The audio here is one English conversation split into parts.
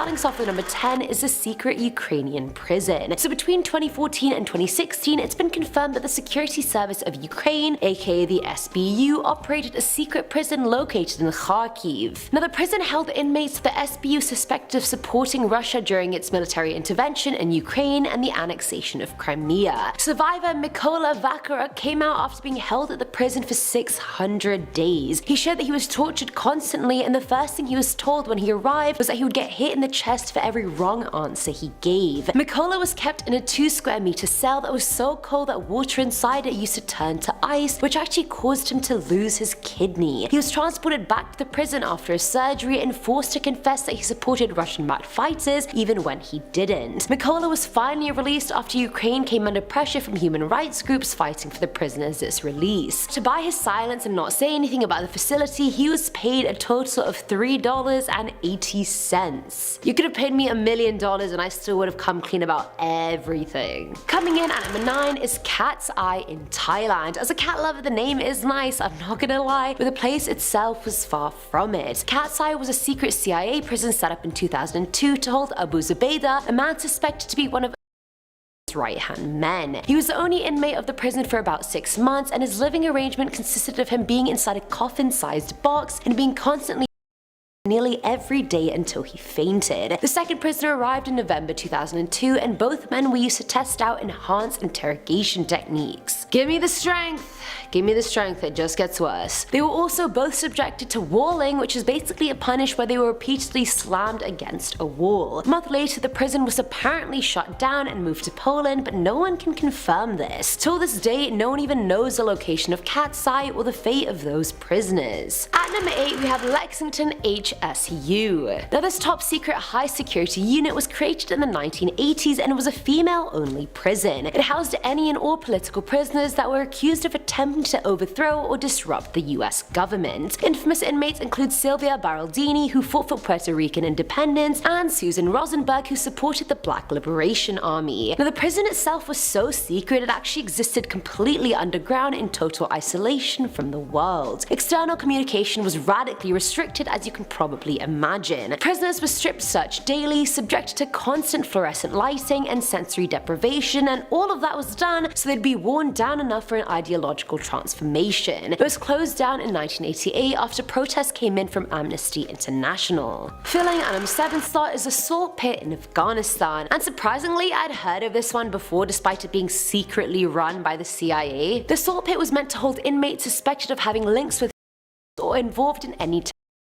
starting us off with number 10 is the secret Ukrainian prison. So between 2014 and 2016, it's been confirmed that the Security Service of Ukraine, aka the SBU, operated a secret prison located in Kharkiv. Now the prison held inmates the SBU suspected of supporting Russia during its military intervention in Ukraine and the annexation of Crimea. Survivor Mykola Vakara came out after being held at the prison for 600 days. He shared that he was tortured constantly, and the first thing he was told when he arrived was that he would get hit in the chest for every wrong answer he gave. Mykola was kept in a 2 square meter cell that was so cold that water inside it used to turn to ice, which actually caused him to lose his kidney. He was transported back to the prison after a surgery and forced to confess that he supported Russian-backed fighters even when he didn't. Mykola was finally released after Ukraine came under pressure from human rights groups fighting for the prisoner's release. To buy his silence and not say anything about the facility, he was paid a total of $3.80. You could have paid me $1 million and I still would have come clean about everything. Coming in at number 9 is Cat's Eye in Thailand. As a cat lover, the name is nice, I'm not gonna lie, but the place itself was far from it. Cat's Eye was a secret CIA prison set up in 2002 to hold Abu Zubaydah, a man suspected to be one of right-hand men. He was the only inmate of the prison for about 6 months, and his living arrangement consisted of him being inside a coffin-sized box and being constantly nearly every day until he fainted. The second prisoner arrived in November 2002, and both men were used to test out enhanced interrogation techniques. Give me the strength! Give me the strength, it just gets worse. They were also both subjected to walling, which is basically a punish where they were repeatedly slammed against a wall. A month later, the prison was apparently shut down and moved to Poland, but no one can confirm this. Till this day, no one even knows the location of Cat's Eye or the fate of those prisoners. At number 8, we have Lexington Hsu. Now this top secret high security unit was created in the 1980s and it was a female-only prison. It housed any and all political prisoners that were accused of attempting to overthrow or disrupt the US government. Infamous inmates include Sylvia Baraldini, who fought for Puerto Rican independence, and Susan Rosenberg, who supported the Black Liberation Army. Now the prison itself was so secret it actually existed completely underground in total isolation from the world. External communication was radically restricted, as you can probably imagine. Prisoners were strip searched daily, subjected to constant fluorescent lighting and sensory deprivation, and all of that was done so they'd be worn down enough for an ideological transformation. It was closed down in 1988 after protests came in from Amnesty International. Filling at number 7 slot is the Salt Pit in Afghanistan, and surprisingly I'd heard of this one before despite it being secretly run by the CIA. The Salt Pit was meant to hold inmates suspected of having links with or involved in any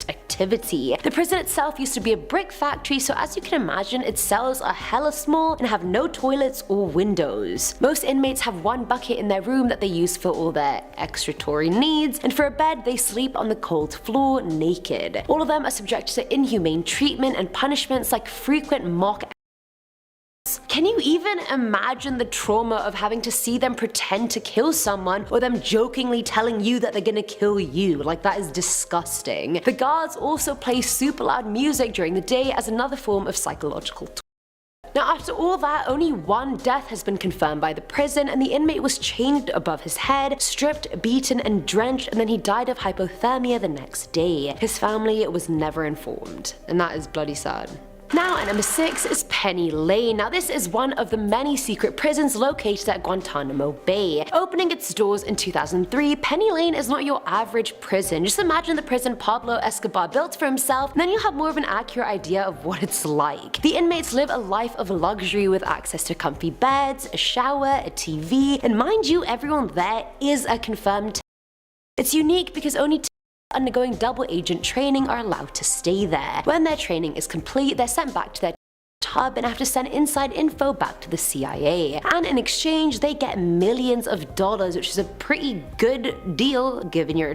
activity. The prison itself used to be a brick factory, so as you can imagine, its cells are hella small and have no toilets or windows. Most inmates have one bucket in their room that they use for all their excretory needs, and for a bed they sleep on the cold floor naked. All of them are subjected to inhumane treatment and punishments like frequent mock. Can you even imagine the trauma of having to see them pretend to kill someone or them jokingly telling you that they're gonna kill you? Like, that is disgusting. The guards also play super loud music during the day as another form of psychological torture. Now after all that, only one death has been confirmed by the prison, and the inmate was chained above his head, stripped, beaten and drenched, and then he died of hypothermia the next day. His family was never informed, and that is bloody sad. Now at number 6 is Penny Lane. Now this is one of the many secret prisons located at Guantanamo Bay. Opening its doors in 2003, Penny Lane is not your average prison. Just imagine the prison Pablo Escobar built for himself, and then you'll have more of an accurate idea of what it's like. The inmates live a life of luxury with access to comfy beds, a shower, a TV, and mind you, everyone there is a confirmed. It's unique because only undergoing double agent training are allowed to stay there. When their training is complete, they're sent back to their hub and have to send inside info back to the CIA. And in exchange, they get millions of dollars, which is a pretty good deal given your.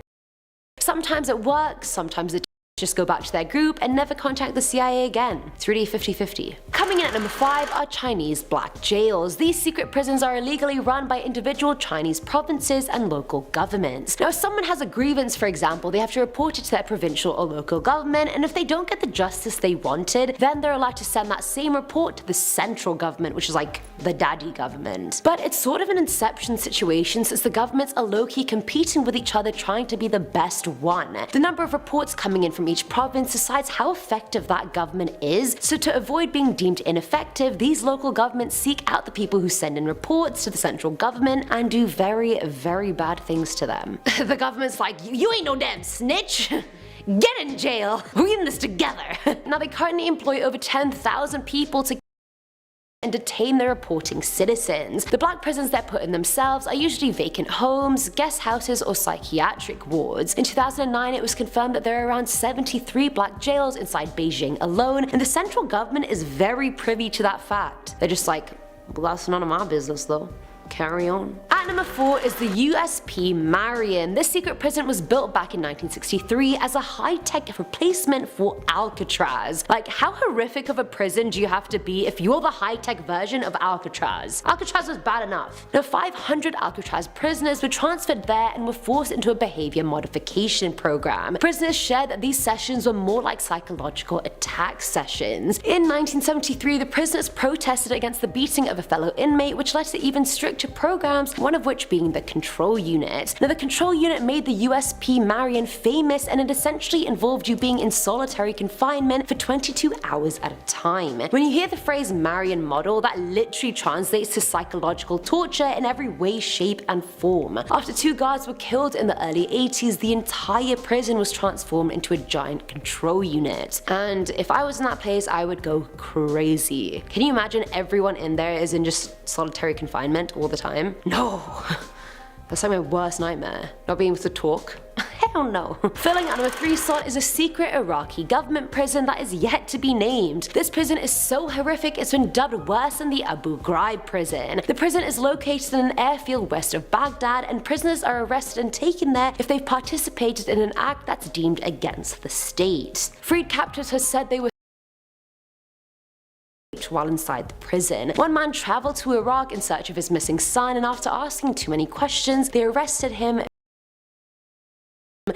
Sometimes it works, sometimes it just go back to their group and never contact the CIA again. It's really 50-50. Coming in at number 5 are Chinese black jails. These secret prisons are illegally run by individual Chinese provinces and local governments. Now if someone has a grievance, for example, they have to report it to their provincial or local government, and if they don't get the justice they wanted, then they're allowed to send that same report to the central government, which is like the daddy government. But it's sort of an inception situation since the governments are low-key competing with each other trying to be the best one. The number of reports coming in from each province decides how effective that government is, so to avoid being deemed ineffective, these local governments seek out the people who send in reports to the central government and do very, very bad things to them. The government's like, you ain't no damn snitch! Get in jail! We're in this together! Now they currently employ over 10,000 people to and detain their reporting citizens. The black prisons they're put in themselves are usually vacant homes, guest houses, or psychiatric wards. In 2009, it was confirmed that there are around 73 black jails inside Beijing alone, and the central government is very privy to that fact. They're just like, well, that's none of my business though. Carry on. At number 4 is the USP Marion. This secret prison was built back in 1963 as a high-tech replacement for Alcatraz. Like, how horrific of a prison do you have to be if you're the high-tech version of Alcatraz? Alcatraz was bad enough. Now 500 Alcatraz prisoners were transferred there and were forced into a behavior modification program. Prisoners shared that these sessions were more like psychological attack sessions. In 1973, the prisoners protested against the beating of a fellow inmate, which led to even stricter programs, one of which being the control unit. Now the control unit made the USP Marion famous, and it essentially involved you being in solitary confinement for 22 hours at a time. When you hear the phrase Marion model, that literally translates to psychological torture in every way, shape, and form. After 2 guards were killed in the early 80s, the entire prison was transformed into a giant control unit. And if I was in that place, I would go crazy. Can you imagine everyone in there is in just solitary confinement all the time? No! That's like my worst nightmare. Not being able to talk. Hell no. Filling at number 3 slot is a secret Iraqi government prison that is yet to be named. This prison is so horrific it's been dubbed worse than the Abu Ghraib prison. The prison is located in an airfield west of Baghdad, and prisoners are arrested and taken there if they've participated in an act that's deemed against the state. Freed captives have said they were while inside the prison. One man traveled to Iraq in search of his missing son, and after asking too many questions, they arrested him,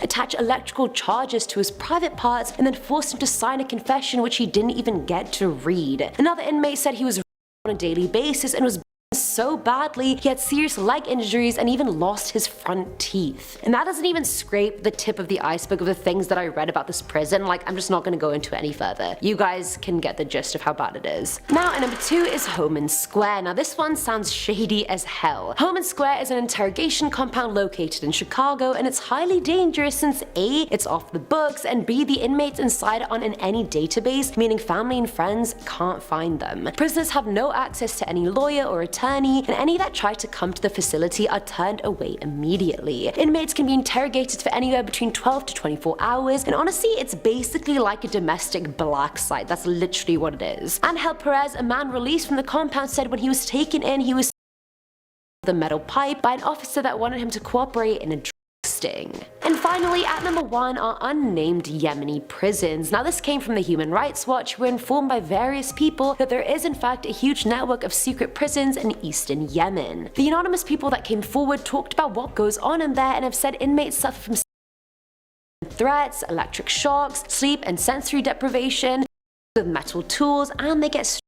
attach electrical charges to his private parts, and then forced him to sign a confession which he didn't even get to read. Another inmate said he was on a daily basis and was so badly he had serious leg injuries and even lost his front teeth. And that doesn't even scrape the tip of the iceberg of the things that I read about this prison. Like, I'm just not gonna go into it any further. You guys can get the gist of how bad it is. Now at number 2 is Homan Square. Now this one sounds shady as hell. Homan Square is an interrogation compound located in Chicago, and it's highly dangerous since A, it's off the books, and B, the inmates inside aren't in any database, meaning family and friends can't find them. Prisoners have no access to any lawyer or attorney, and any that try to come to the facility are turned away immediately. Inmates can be interrogated for anywhere between 12 to 24 hours, and honestly, it's basically like a domestic black site. That's literally what it is. Angel Perez, a man released from the compound, said when he was taken in, he was the metal pipe by an officer that wanted him to cooperate in a sting. And finally, at number 1 are unnamed Yemeni prisons. Now this came from the Human Rights Watch, who were informed by various people that there is in fact a huge network of secret prisons in eastern Yemen. The anonymous people that came forward talked about what goes on in there and have said inmates suffer from threats, electric shocks, sleep and sensory deprivation, with metal tools, and they get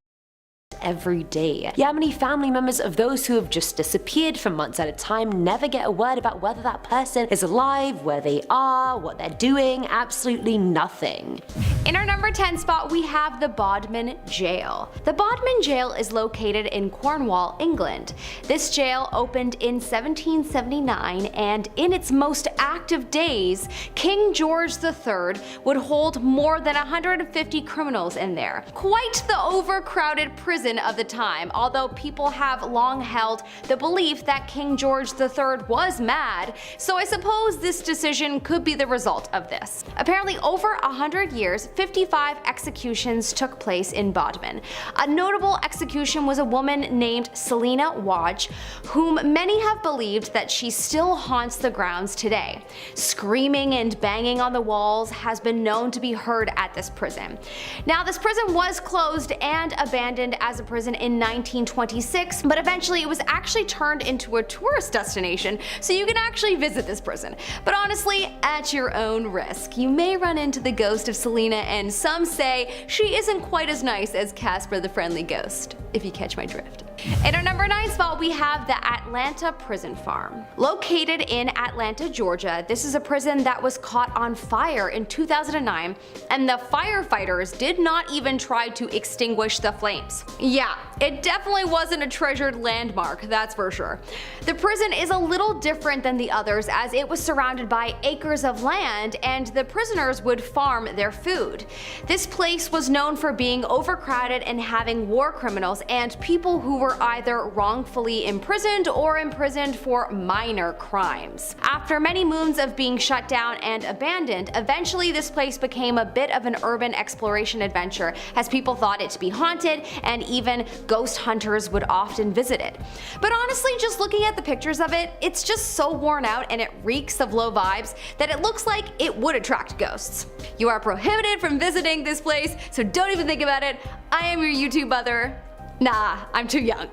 every day. Yemeni family members of those who have just disappeared for months at a time never get a word about whether that person is alive, where they are, what they're doing, absolutely nothing. In our number 10 spot, we have the Bodmin Jail. The Bodmin Jail is located in Cornwall, England. This jail opened in 1779, and in its most active days, King George III would hold more than 150 criminals in there. Quite the overcrowded prison of the time, although people have long held the belief that King George III was mad, so I suppose this decision could be the result of this. Apparently over 100 years, 55 executions took place in Bodmin. A notable execution was a woman named Selina Wadge, whom many have believed that she still haunts the grounds today. Screaming and banging on the walls has been known to be heard at this prison. Now this prison was closed and abandoned as a prison in 1926, but eventually it was actually turned into a tourist destination, so you can actually visit this prison. But honestly, at your own risk. You may run into the ghost of Selina, and some say she isn't quite as nice as Casper the Friendly Ghost, if you catch my drift. In our number 9 spot, we have the Atlanta Prison Farm. Located in Atlanta, Georgia, this is a prison that was caught on fire in 2009, and the firefighters did not even try to extinguish the flames. Yeah, it definitely wasn't a treasured landmark, that's for sure. The prison is a little different than the others as it was surrounded by acres of land and the prisoners would farm their food. This place was known for being overcrowded and having war criminals and people who were either wrongfully imprisoned or imprisoned for minor crimes. After many moons of being shut down and abandoned, eventually this place became a bit of an urban exploration adventure as people thought it to be haunted and even ghost hunters would often visit it. But honestly, just looking at the pictures of it, it's just so worn out and it reeks of low vibes that it looks like it would attract ghosts. You are prohibited from visiting this place, so don't even think about it. I am your YouTube mother. Nah, I'm too young.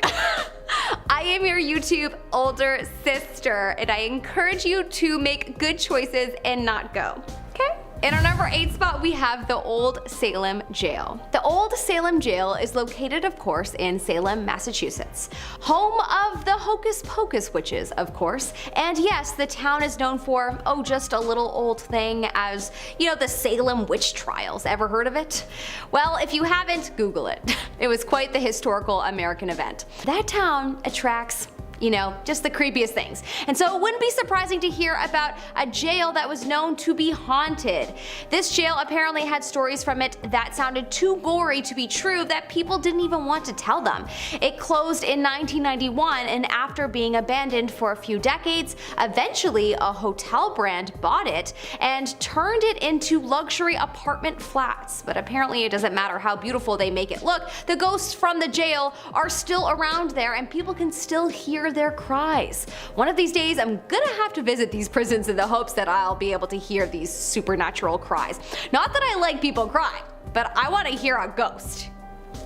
I am your YouTube older sister, and I encourage you to make good choices and not go. Okay? In our number 8 spot, we have the Old Salem Jail. The Old Salem Jail is located, of course, in Salem, Massachusetts. Home of the Hocus Pocus witches, of course. And yes, the town is known for, oh, just a little old thing as, you know, the Salem witch trials. Ever heard of it? Well, if you haven't, Google it. It was quite the historical American event. That town attracts, you know, just the creepiest things. And so it wouldn't be surprising to hear about a jail that was known to be haunted. This jail apparently had stories from it that sounded too gory to be true that people didn't even want to tell them. It closed in 1991, and after being abandoned for a few decades, eventually a hotel brand bought it and turned it into luxury apartment flats. But apparently it doesn't matter how beautiful they make it look, the ghosts from the jail are still around there and people can still hear their cries. One of these days I'm gonna have to visit these prisons in the hopes that I'll be able to hear these supernatural cries. Not that I like people crying, but I want to hear a ghost.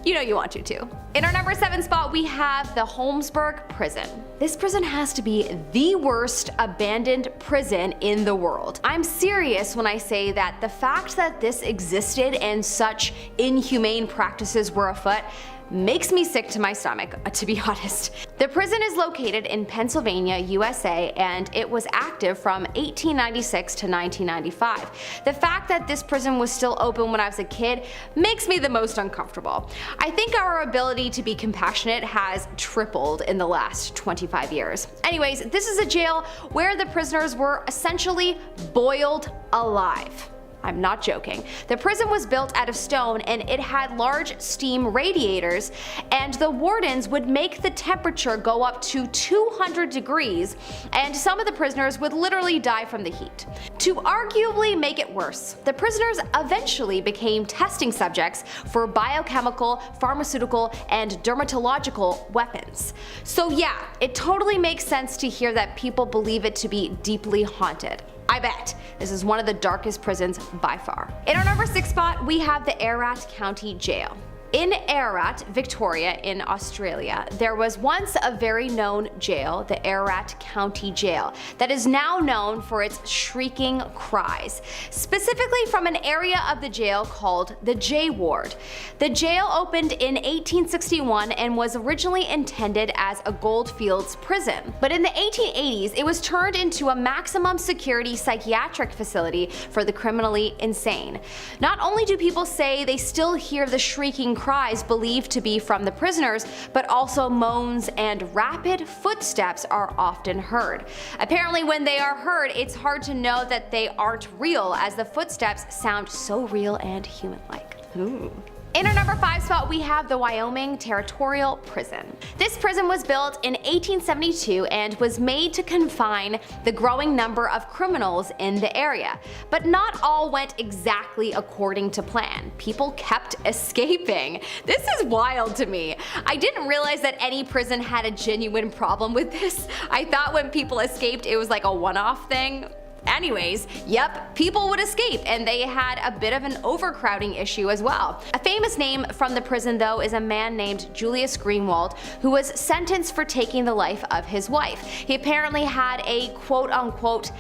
You know you want to too. In our number 7 spot, we have the Holmesburg Prison. This prison has to be the worst abandoned prison in the world. I'm serious when I say that the fact that this existed and such inhumane practices were afoot makes me sick to my stomach, to be honest. The prison is located in Pennsylvania, USA, and it was active from 1896 to 1995. The fact that this prison was still open when I was a kid makes me the most uncomfortable. I think our ability to be compassionate has tripled in the last 25 years. Anyways, this is a jail where the prisoners were essentially boiled alive. I'm not joking. The prison was built out of stone and it had large steam radiators, and the wardens would make the temperature go up to 200 degrees, and some of the prisoners would literally die from the heat. To arguably make it worse, the prisoners eventually became testing subjects for biochemical, pharmaceutical, and dermatological weapons. So yeah, it totally makes sense to hear that people believe it to be deeply haunted. I bet. This is one of the darkest prisons by far. In our number 6 spot, we have the Erat County Jail. In Erat, Victoria in Australia, there was once a very known jail, the Erat County Jail, that is now known for its shrieking cries, specifically from an area of the jail called the J Ward. The jail opened in 1861 and was originally intended as a Goldfields prison, but in the 1880s it was turned into a maximum security psychiatric facility for the criminally insane. Not only do people say they still hear the shrieking cries believed to be from the prisoners, but also moans and rapid footsteps are often heard. Apparently when they are heard, it's hard to know that they aren't real, as the footsteps sound so real and human-like. Ooh. In our number 5 spot, we have the Wyoming Territorial Prison. This prison was built in 1872 and was made to confine the growing number of criminals in the area. But not all went exactly according to plan. People kept escaping. This is wild to me. I didn't realize that any prison had a genuine problem with this. I thought when people escaped it was like a one-off thing. Anyways, yep, people would escape, and they had a bit of an overcrowding issue as well. A famous name from the prison though is a man named Julius Greenwald, who was sentenced for taking the life of his wife. He apparently had a quote-unquote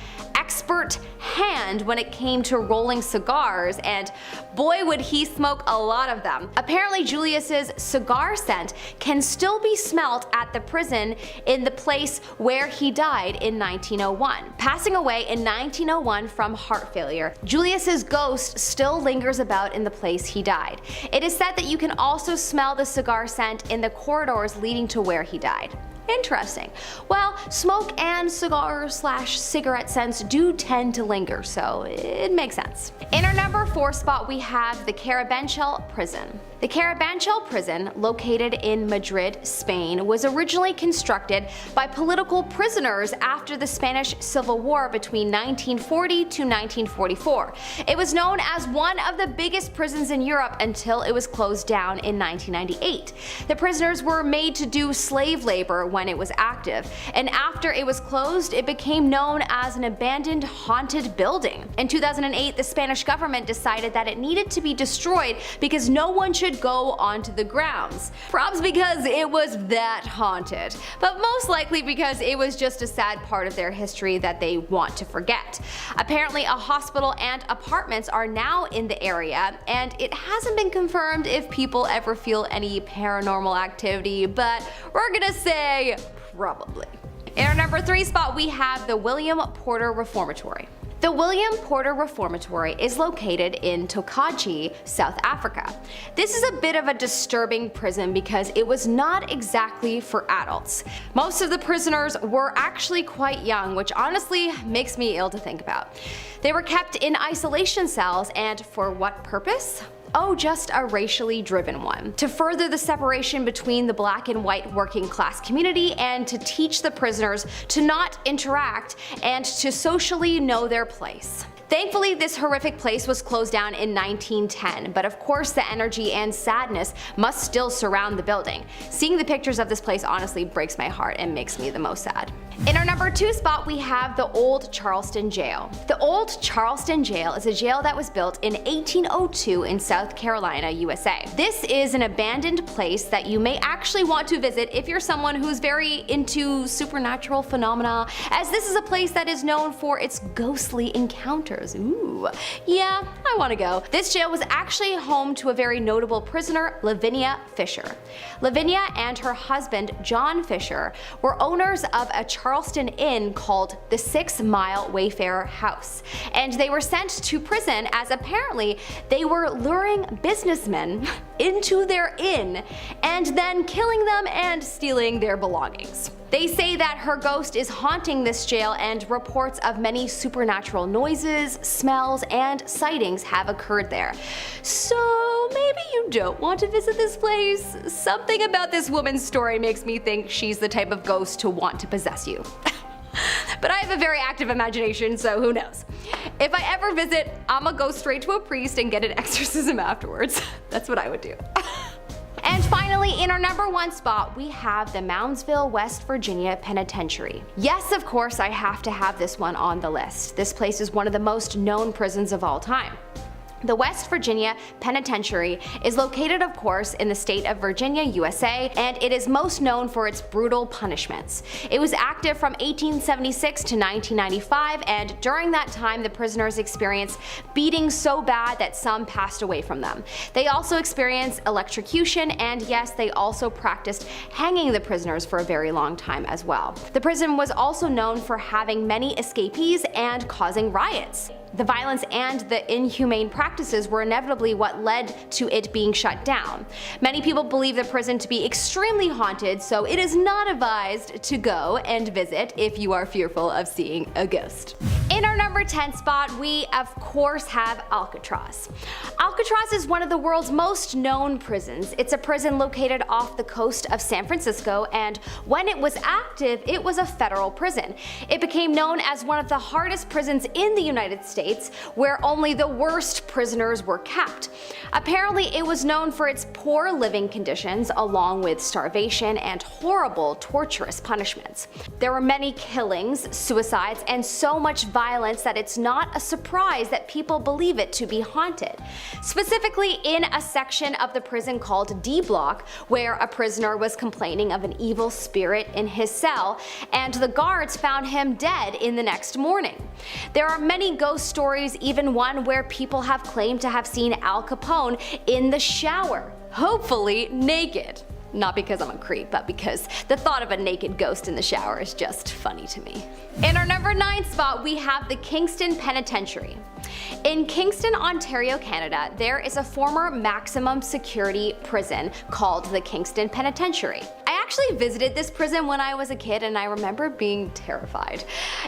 expert hand when it came to rolling cigars, and boy would he smoke a lot of them. Apparently Julius's cigar scent can still be smelt at the prison in the place where he died in 1901. Passing away in 1901 from heart failure, Julius's ghost still lingers about in the place he died. It is said that you can also smell the cigar scent in the corridors leading to where he died. Interesting. Well, smoke and cigar/cigarette scents do tend to linger, so it makes sense. In our number 4 spot we have the Carabanchel Prison. The Carabanchel Prison, located in Madrid, Spain, was originally constructed by political prisoners after the Spanish Civil War between 1940 to 1944. It was known as one of the biggest prisons in Europe until it was closed down in 1998. The prisoners were made to do slave labor when it was active, and after it was closed, it became known as an abandoned haunted building. In 2008, the Spanish government decided that it needed to be destroyed because no one should go onto the grounds. Probs because it was that haunted, but most likely because it was just a sad part of their history that they want to forget. Apparently a hospital and apartments are now in the area, and it hasn't been confirmed if people ever feel any paranormal activity, but we're gonna say probably. In our number 3 spot we have the William Porter Reformatory. The William Porter Reformatory is located in Tokaji, South Africa. This is a bit of a disturbing prison because it was not exactly for adults. Most of the prisoners were actually quite young, which honestly makes me ill to think about. They were kept in isolation cells, and for what purpose? Oh, just a racially driven one. To further the separation between the black and white working class community, and to teach the prisoners to not interact and to socially know their place. Thankfully, this horrific place was closed down in 1910, but of course the energy and sadness must still surround the building. Seeing the pictures of this place honestly breaks my heart and makes me the most sad. In our number 2 spot we have the Old Charleston Jail. The Old Charleston Jail is a jail that was built in 1802 in South Carolina, USA. This is an abandoned place that you may actually want to visit if you're someone who's very into supernatural phenomena, as this is a place that is known for its ghostly encounters. Ooh, yeah, I want to go. This jail was actually home to a very notable prisoner, Lavinia Fisher. Lavinia and her husband, John Fisher, were owners of a Charleston inn called the 6 Mile Wayfarer House, and they were sent to prison as apparently they were luring businessmen into their inn and then killing them and stealing their belongings. They say that her ghost is haunting this jail, and reports of many supernatural noises, smells, and sightings have occurred there. So maybe you don't want to visit this place. Something about this woman's story makes me think she's the type of ghost to want to possess you. But I have a very active imagination, so who knows. If I ever visit, I'ma go straight to a priest and get an exorcism afterwards. That's what I would do. And finally, in our number 1 spot, we have the Moundsville, West Virginia Penitentiary. Yes, of course, I have to have this one on the list. This place is one of the most known prisons of all time. The West Virginia Penitentiary is located, of course, in the state of Virginia, USA, and it is most known for its brutal punishments. It was active from 1876 to 1995, and during that time the prisoners experienced beatings so bad that some passed away from them. They also experienced electrocution, and yes, they also practiced hanging the prisoners for a very long time as well. The prison was also known for having many escapees and causing riots. The violence and the inhumane practices were inevitably what led to it being shut down. Many people believe the prison to be extremely haunted, so it is not advised to go and visit if you are fearful of seeing a ghost. In our number 10 spot, we of course have Alcatraz. Alcatraz is one of the world's most known prisons. It's a prison located off the coast of San Francisco, and when it was active, it was a federal prison. It became known as one of the hardest prisons in the United States, where only the worst prisoners were kept. Apparently, it was known for its poor living conditions, along with starvation and horrible, torturous punishments. There were many killings, suicides, and so much violence that it's not a surprise that people believe it to be haunted. Specifically in a section of the prison called D Block, where a prisoner was complaining of an evil spirit in his cell, and the guards found him dead in the next morning. There are many ghost stories, even one where people have claimed to have seen Al Capone in the shower, hopefully naked. Not because I'm a creep, but because the thought of a naked ghost in the shower is just funny to me. In our number 9 spot, we have the Kingston Penitentiary. In Kingston, Ontario, Canada, there is a former maximum security prison called the Kingston Penitentiary. I actually visited this prison when I was a kid, and I remember being terrified.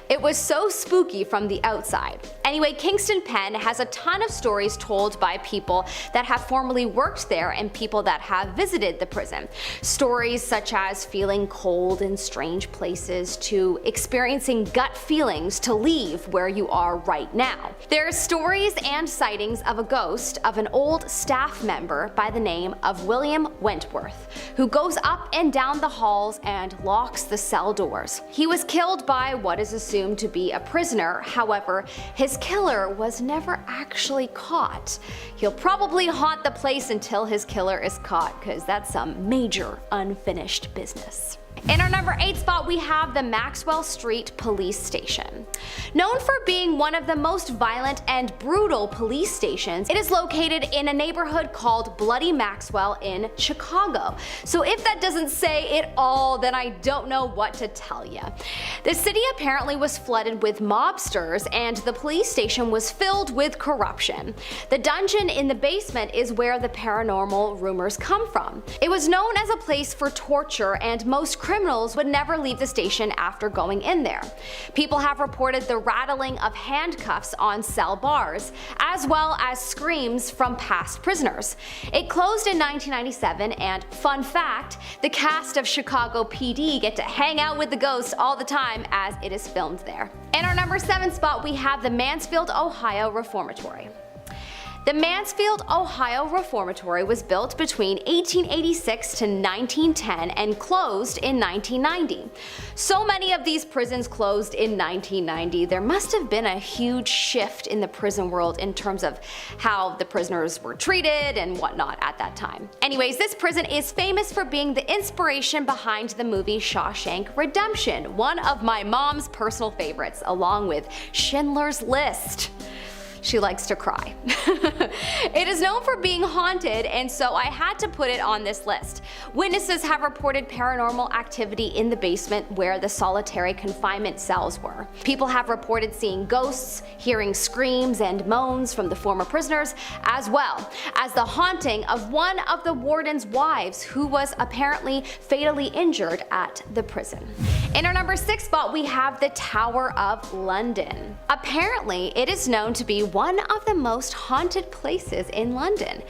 It was so spooky from the outside. Anyway, Kingston Pen has a ton of stories told by people that have formerly worked there and people that have visited the prison. Stories such as feeling cold in strange places to experiencing gut feelings to leave where you are right now. There are stories and sightings of a ghost of an old staff member by the name of William Wentworth, who goes up and down the halls and locks the cell doors. He was killed by what is assumed to be a prisoner. However, his killer was never actually caught. He'll probably haunt the place until his killer is caught, because that's some major unfinished business. In our number 8 spot, we have the Maxwell Street Police Station. Known for being one of the most violent and brutal police stations, it is located in a neighborhood called Bloody Maxwell in Chicago. So if that doesn't say it all, then I don't know what to tell you. The city apparently was flooded with mobsters, and the police station was filled with corruption. The dungeon in the basement is where the paranormal rumors come from. It was known as a place for torture, and most criminals would never leave the station after going in there. People have reported the rattling of handcuffs on cell bars, as well as screams from past prisoners. It closed in 1997, and fun fact, the cast of Chicago PD get to hang out with the ghosts all the time as it is filmed there. In our number 7 spot, we have the Mansfield, Ohio Reformatory. The Mansfield, Ohio Reformatory was built between 1886 to 1910 and closed in 1990. So many of these prisons closed in 1990. There must have been a huge shift in the prison world in terms of how the prisoners were treated and whatnot at that time. Anyways, this prison is famous for being the inspiration behind the movie Shawshank Redemption, one of my mom's personal favorites, along with Schindler's List. She likes to cry. It is known for being haunted, and so I had to put it on this list. Witnesses have reported paranormal activity in the basement where the solitary confinement cells were. People have reported seeing ghosts, hearing screams and moans from the former prisoners, as well as the haunting of one of the warden's wives who was apparently fatally injured at the prison. In our number 6 spot, we have the Tower of London. Apparently, it is known to be one of the most haunted places in London.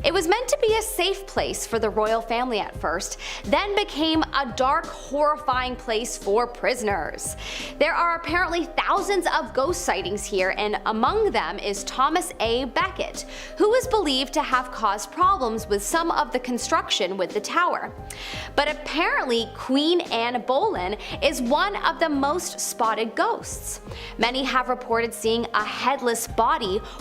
It was meant to be a safe place for the royal family at first, then became a dark, horrifying place for prisoners. There are apparently thousands of ghost sightings here, and among them is Thomas A. Becket, who is believed to have caused problems with some of the construction with the tower. But apparently Queen Anne Boleyn is one of the most spotted ghosts. Many have reported seeing a headless body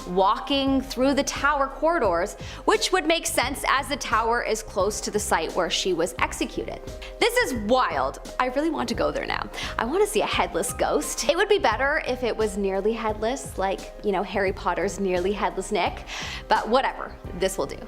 walking through the tower corridors, which would make sense as the tower is close to the site where she was executed. This is wild. I really want to go there now. I want to see a headless ghost. It would be better if it was nearly headless, like, you know, Harry Potter's nearly headless Nick, but whatever, this will do.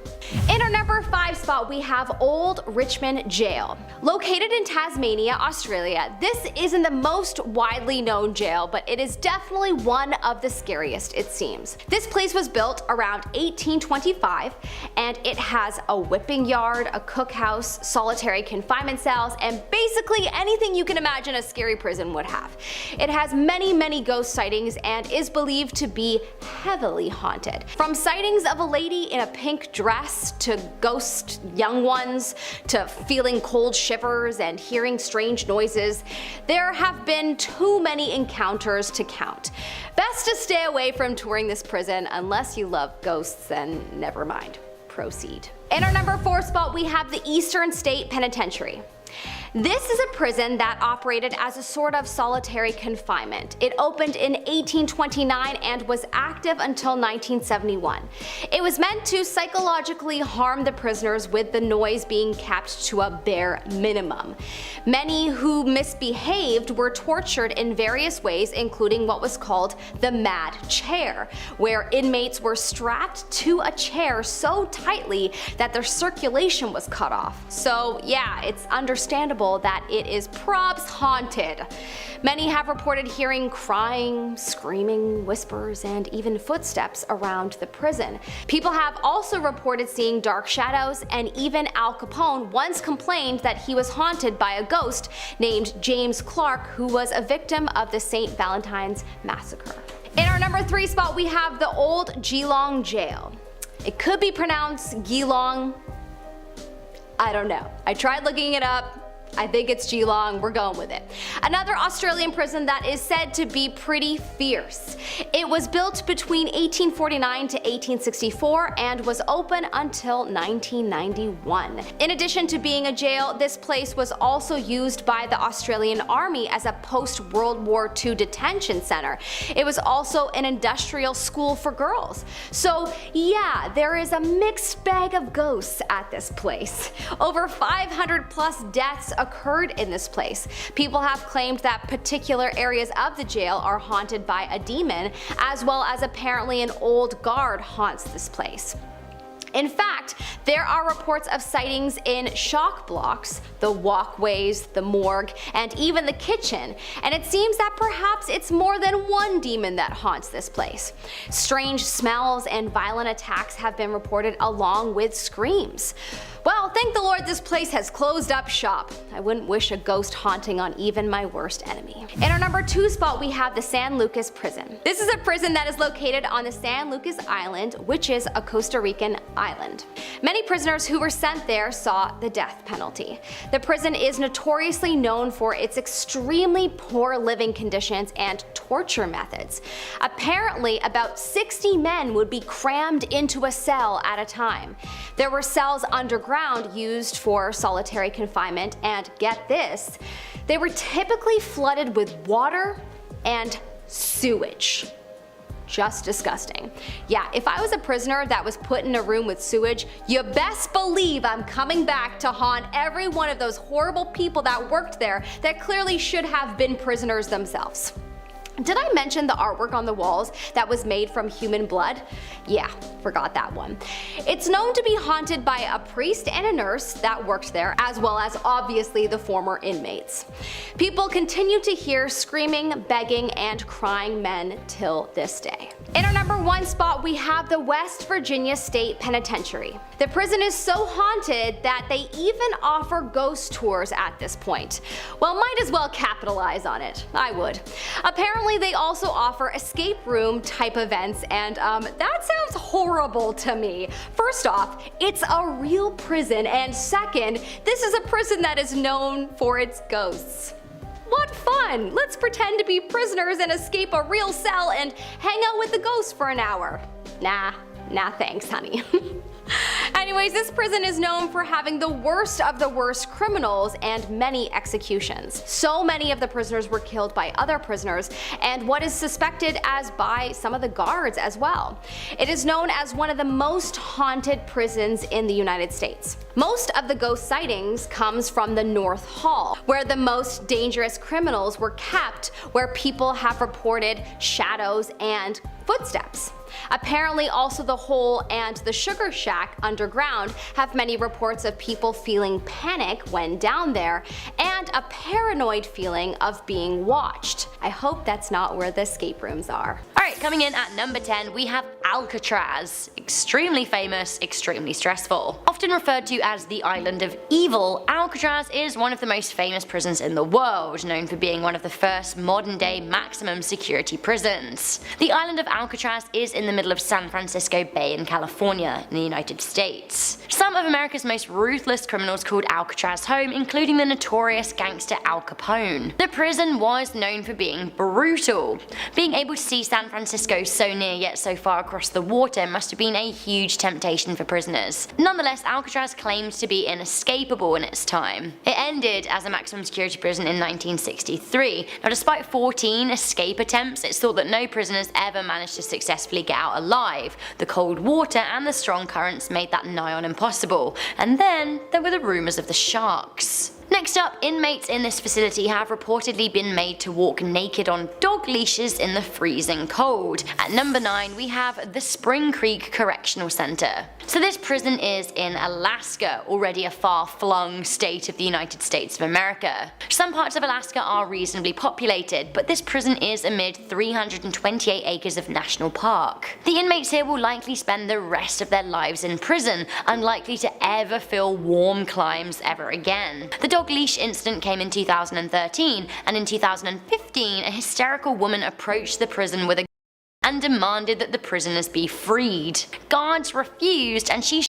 In our number 5 spot, we have Old Richmond Jail. Located in Tasmania, Australia, this isn't the most widely known jail, but it is definitely one of the scariest, it seems. This place was built around 1825, and it has a whipping yard, a cookhouse, solitary confinement cells, and basically anything you can imagine a scary prison would have. It has many ghost sightings and is believed to be heavily haunted. From sightings of a lady in a pink dress, to ghost young ones, to feeling cold shivers and hearing strange noises, there have been too many encounters to count. Best to stay away from touring this prison unless you love ghosts, then never mind. Proceed. In our number 4 spot, we have the Eastern State Penitentiary. This is a prison that operated as a sort of solitary confinement. It opened in 1829 and was active until 1971. It was meant to psychologically harm the prisoners with the noise being kept to a bare minimum. Many who misbehaved were tortured in various ways, including what was called the mad chair, where inmates were strapped to a chair so tightly that their circulation was cut off. So yeah, it's understandable that it is props haunted. Many have reported hearing crying, screaming, whispers, and even footsteps around the prison. People have also reported seeing dark shadows, and even Al Capone once complained that he was haunted by a ghost named James Clark, who was a victim of the St. Valentine's Massacre. In our number 3 spot, we have the old Geelong Jail. It could be pronounced Geelong. I don't know. I tried looking it up. I think it's Geelong, we're going with it. Another Australian prison that is said to be pretty fierce. It was built between 1849 to 1864 and was open until 1991. In addition to being a jail, this place was also used by the Australian Army as a post-World War II detention center. It was also an industrial school for girls. So yeah, there is a mixed bag of ghosts at this place. Over 500 plus deaths occurred in this place. People have claimed that particular areas of the jail are haunted by a demon, as well as apparently an old guard haunts this place. In fact, there are reports of sightings in shock blocks, the walkways, the morgue, and even the kitchen, and it seems that perhaps it's more than one demon that haunts this place. Strange smells and violent attacks have been reported, along with screams. Well, thank the Lord this place has closed up shop. I wouldn't wish a ghost haunting on even my worst enemy. In our number 2 spot, we have the San Lucas Prison. This is a prison that is located on the San Lucas Island, which is a Costa Rican island. Many prisoners who were sent there saw the death penalty. The prison is notoriously known for its extremely poor living conditions and torture methods. Apparently, about 60 men would be crammed into a cell at a time. There were cells underground used for solitary confinement, and get this, they were typically flooded with water and sewage. Just disgusting. Yeah, if I was a prisoner that was put in a room with sewage, you best believe I'm coming back to haunt every one of those horrible people that worked there that clearly should have been prisoners themselves. Did I mention the artwork on the walls that was made from human blood? Yeah, forgot that one. It's known to be haunted by a priest and a nurse that worked there, as well as obviously the former inmates. People continue to hear screaming, begging, and crying men till this day. In our number 1 spot, we have the West Virginia State Penitentiary. The prison is so haunted that they even offer ghost tours at this point. Well, might as well capitalize on it. I would. Apparently, they also offer escape room type events, and that sounds horrible to me. First off, it's a real prison, and second, this is a prison that is known for its ghosts. What fun! Let's pretend to be prisoners and escape a real cell and hang out with the ghosts for an hour. Nah thanks, honey. Anyways, this prison is known for having the worst of the worst criminals and many executions. So many of the prisoners were killed by other prisoners, and what is suspected as by some of the guards as well. It is known as one of the most haunted prisons in the United States. Most of the ghost sightings comes from the North Hall, where the most dangerous criminals were kept, where people have reported shadows and footsteps. Apparently also the hole and the sugar shack underground have many reports of people feeling panic when down there, and a paranoid feeling of being watched. I hope that's not where the escape rooms are. Alright, coming in at number 10, we have Alcatraz. Extremely famous, extremely stressful. Often referred to as the Island of Evil, Alcatraz is one of the most famous prisons in the world, known for being one of the first modern-day maximum security prisons. The island of Alcatraz is in the middle of San Francisco Bay in California, in the United States. Some of America's most ruthless criminals called Alcatraz home, including the notorious gangster Al Capone. The prison was known for being brutal. Being able to see San Francisco, so near yet so far across the water, must have been a huge temptation for prisoners. Nonetheless, Alcatraz claimed to be inescapable in its time. It ended as a maximum security prison in 1963. Now, despite 14 escape attempts, it's thought that no prisoners ever managed to successfully get out alive. The cold water and the strong currents made that nigh on impossible. And then there were the rumours of the sharks. Next up, inmates in this facility have reportedly been made to walk naked on dog leashes in the freezing cold. At number 9, we have the Spring Creek Correctional Center. So this prison is in Alaska, already a far-flung state of the United States of America. Some parts of Alaska are reasonably populated, but this prison is amid 328 acres of national park. The inmates here will likely spend the rest of their lives in prison, unlikely to ever feel warm climes ever again. The dog leash incident came in 2013, and in 2015 a hysterical woman approached the prison with a gun and demanded that the prisoners be freed. Guards refused, and she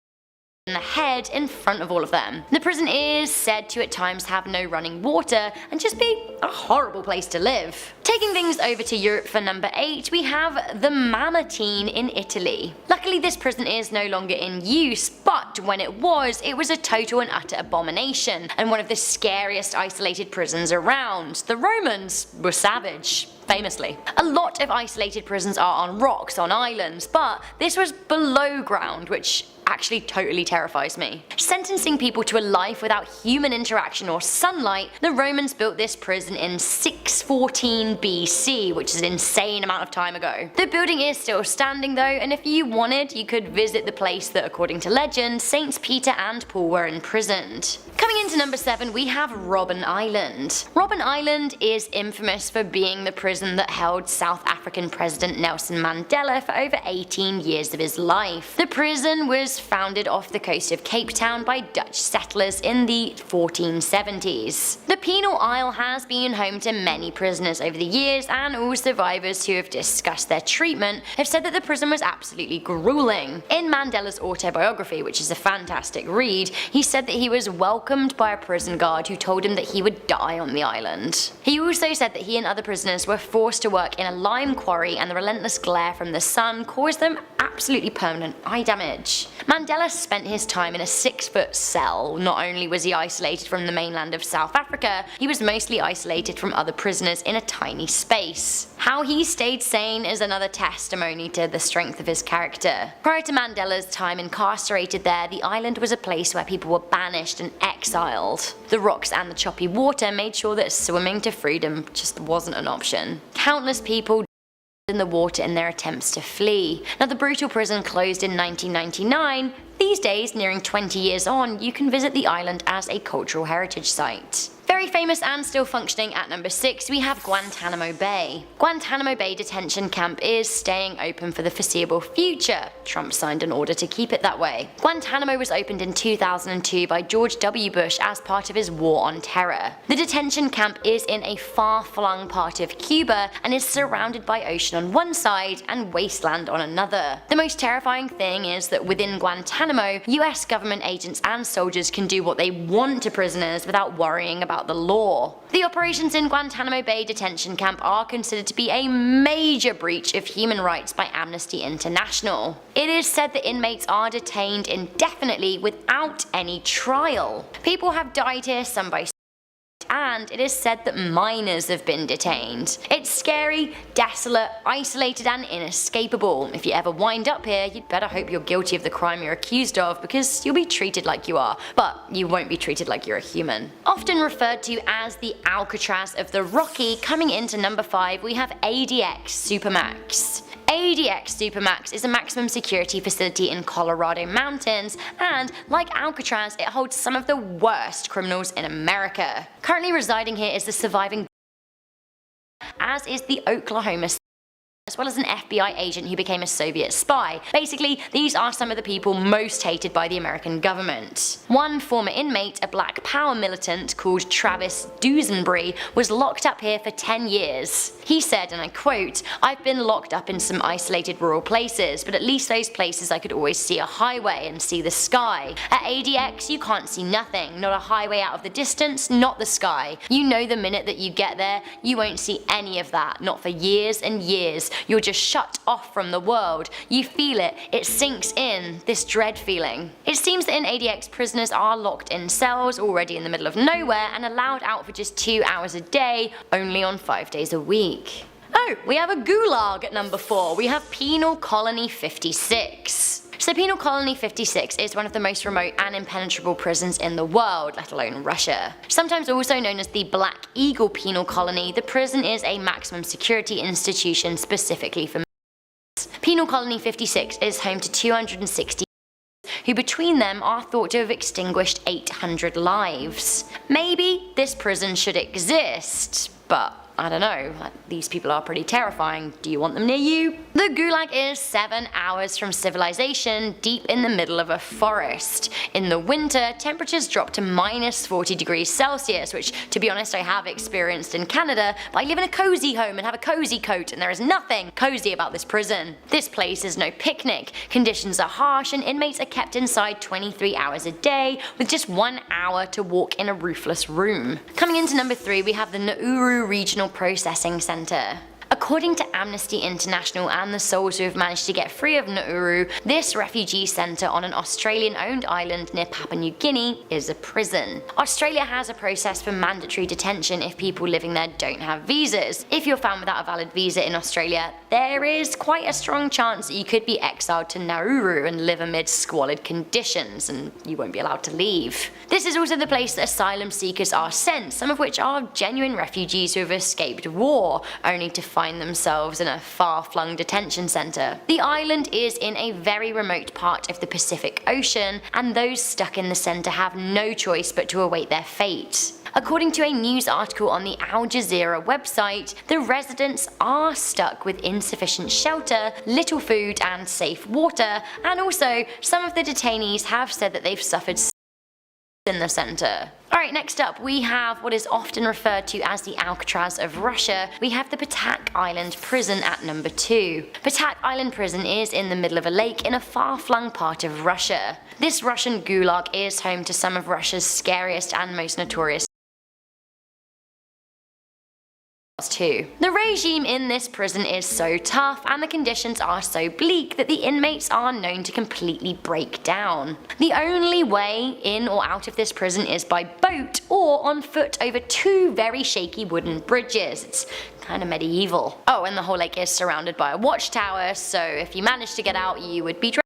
in the head in front of all of them. The prison is said to at times have no running water and just be a horrible place to live. Taking things over to Europe for number 8, we have the Mamertine in Italy. Luckily this prison is no longer in use, but when it was a total and utter abomination, and one of the scariest isolated prisons around. The Romans were savage. Famously. A lot of isolated prisons are on rocks, on islands, but this was below ground, which actually totally terrifies me. Sentencing people to a life without human interaction or sunlight, the Romans built this prison in 614 BC, which is an insane amount of time ago. The building is still standing though, and if you wanted, you could visit the place that, according to legend, Saints Peter and Paul were imprisoned. Coming into number 7, we have Robben Island. Robben Island is infamous for being the prison that held South African President Nelson Mandela for over 18 years of his life. The prison was founded off the coast of Cape Town by Dutch settlers in the 1470s. The penal isle has been home to many prisoners over the years, and all survivors who have discussed their treatment have said that the prison was absolutely grueling. In Mandela's autobiography, which is a fantastic read, he said that he was welcomed by a prison guard who told him that he would die on the island. He also said that he and other prisoners were forced to work in a lime quarry, and the relentless glare from the sun caused them absolutely permanent eye damage. Mandela spent his time in a 6-foot cell. Not only was he isolated from the mainland of South Africa, he was mostly isolated from other prisoners in a tiny space. How he stayed sane is another testimony to the strength of his character. Prior to Mandela's time incarcerated there, the island was a place where people were banished and exiled. The rocks and the choppy water made sure that swimming to freedom just wasn't an option. Countless people in the water in their attempts to flee. Now, the brutal prison closed in 1999. These days, nearing 20 years on, you can visit the island as a cultural heritage site. Very famous and still functioning at number 6, we have Guantanamo Bay. Guantanamo Bay detention camp is staying open for the foreseeable future. Trump signed an order to keep it that way. Guantanamo was opened in 2002 by George W. Bush as part of his war on terror. The detention camp is in a far-flung part of Cuba and is surrounded by ocean on one side and wasteland on another. The most terrifying thing is that within Guantanamo, US government agents and soldiers can do what they want to prisoners without worrying about the law. The operations in Guantanamo Bay detention camp are considered to be a major breach of human rights by Amnesty International. It is said that inmates are detained indefinitely without any trial. People have died here, some by and it is said that minors have been detained. It's scary, desolate, isolated and inescapable. If you ever wind up here, you'd better hope you're guilty of the crime you're accused of, because you'll be treated like you are, but you won't be treated like you're a human. Often referred to as the Alcatraz of the Rocky, coming into number 5 we have ADX Supermax. ADX Supermax is a maximum security facility in Colorado mountains, and like Alcatraz, it holds some of the worst criminals in America. Currently residing here is the surviving, as is the Oklahoma, as well as an FBI agent who became a Soviet spy. Basically, these are some of the people most hated by the American government. One former inmate, a Black Power militant called Travis Dusenbury, was locked up here for 10 years. He said, and I quote, "I've been locked up in some isolated rural places, but at least those places I could always see a highway and see the sky. At ADX, you can't see nothing, not a highway out of the distance, not the sky. You know the minute that you get there, you won't see any of that, not for years and years. You're just shut off from the world. You feel it. It sinks in, this dread feeling. It seems that in ADX, prisoners are locked in cells already in the middle of nowhere and allowed out for just 2 hours a day, only on 5 days a week. Oh, we have a gulag at number 4. We have Penal Colony 56. So Penal Colony 56 is one of the most remote and impenetrable prisons in the world, let alone Russia. Sometimes also known as the Black Eagle Penal Colony, the prison is a maximum security institution specifically for males. Penal Colony 56 is home to 260 who between them are thought to have extinguished 800 lives. Maybe this prison should exist, but I don't know, these people are pretty terrifying. Do you want them near you? The Gulag is 7 hours from civilization, deep in the middle of a forest. In the winter, temperatures drop to minus 40 degrees Celsius, which, to be honest, I have experienced in Canada, but I live in a cozy home and have a cozy coat, and there is nothing cozy about this prison. This place is no picnic. Conditions are harsh, and inmates are kept inside 23 hours a day, with just 1 hour to walk in a roofless room. Coming into number 3, we have the Nauru Regional Processing Center. According to Amnesty International and the souls who have managed to get free of Nauru, this refugee centre on an Australian-owned island near Papua New Guinea is a prison. Australia has a process for mandatory detention if people living there don't have visas. If you're found without a valid visa in Australia, there is quite a strong chance that you could be exiled to Nauru and live amid squalid conditions, and you won't be allowed to leave. This is also the place that asylum seekers are sent, some of which are genuine refugees who have escaped war, only to find themselves in a far-flung detention centre. The island is in a very remote part of the Pacific Ocean, and those stuck in the centre have no choice but to await their fate. According to a news article on the Al Jazeera website, the residents are stuck with insufficient shelter, little food and safe water, and also some of the detainees have said that they've suffered in the centre. Alright, next up we have what is often referred to as the Alcatraz of Russia. We have the Patak Island Prison at number 2. Patak Island Prison is in the middle of a lake in a far-flung part of Russia. This Russian gulag is home to some of Russia's scariest and most notorious too. The regime in this prison is so tough and the conditions are so bleak that the inmates are known to completely break down. The only way in or out of this prison is by boat or on foot over 2 very shaky wooden bridges. It's kind of medieval. Oh, and the whole lake is surrounded by a watchtower, so if you manage to get out you would be drowned.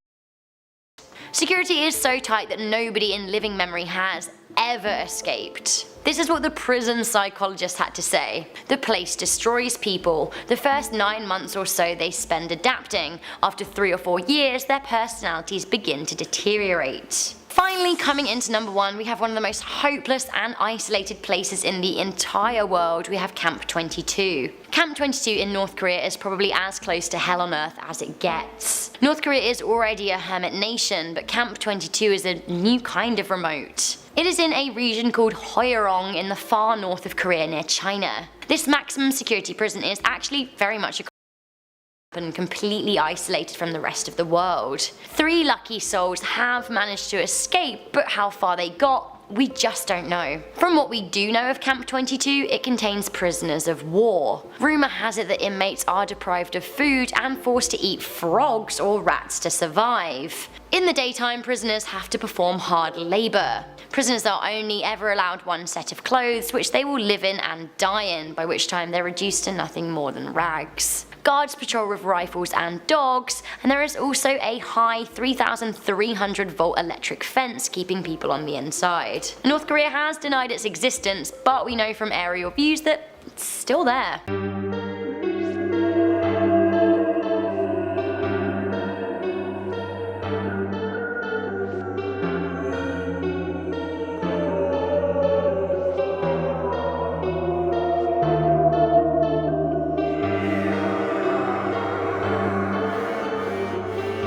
Security is so tight that nobody in living memory has ever escaped. This is what the prison psychologist had to say. The place destroys people. The first 9 months or so they spend adapting. After 3 or 4 years, their personalities begin to deteriorate. Finally, coming into number 1, we have one of the most hopeless and isolated places in the entire world. We have Camp 22. Camp 22 in North Korea is probably as close to hell on earth as it gets. North Korea is already a hermit nation, but Camp 22 is a new kind of remote. It is in a region called Hyeong in the far north of Korea near China. This maximum security prison is actually very much a and completely isolated from the rest of the world. 3 lucky souls have managed to escape, but how far they got, we just don't know. From what we do know of Camp 22, it contains prisoners of war. Rumour has it that inmates are deprived of food and forced to eat frogs or rats to survive. In the daytime, prisoners have to perform hard labour. Prisoners are only ever allowed 1 set of clothes, which they will live in and die in, by which time they're reduced to nothing more than rags. Guards patrol with rifles and dogs, and there is also a high 3,300 volt electric fence keeping people on the inside. North Korea has denied its existence, but we know from aerial views that it's still there.